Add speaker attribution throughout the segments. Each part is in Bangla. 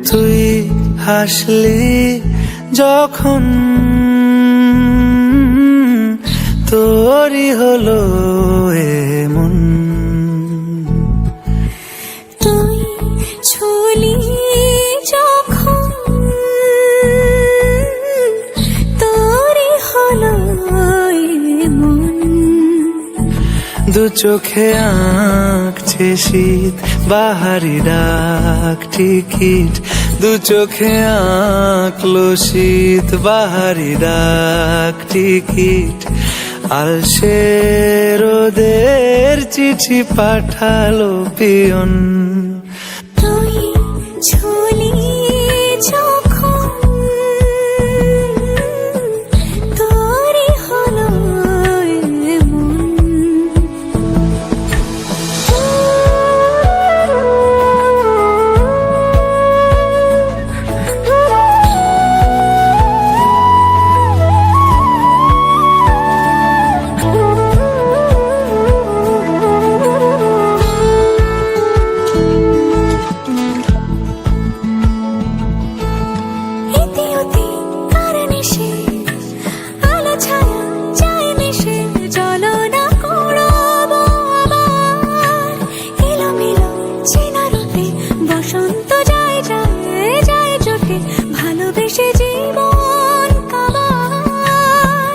Speaker 1: তুই হাসলি যখন তোরই হলো এমন,
Speaker 2: তুই ছুলি যখন তোরই হলো এমন।
Speaker 1: দু চোখে আঁকছে শীত বাহারি ডাক টিকিট, দু চোখে আঁকলো শীত বাহারি ডাক টিকিট। আলসে রোদের চিঠি পাঠালো পিয়ন,
Speaker 2: তুই ছুলি যখন তোরই হলো এমন।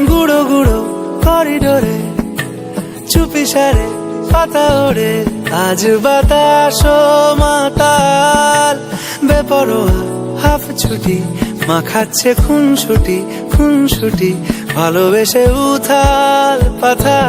Speaker 1: গুঁড়ো গুঁড়ো করিডোরে চুপি সারে পাতা ওড়ে, আজ বাতাস মাতাল বেপরোয়া হাফ ছুটি, মাখাচ্ছে খুনসুটি খুনসুটি, ভালোবেসে উথাল পাথাল।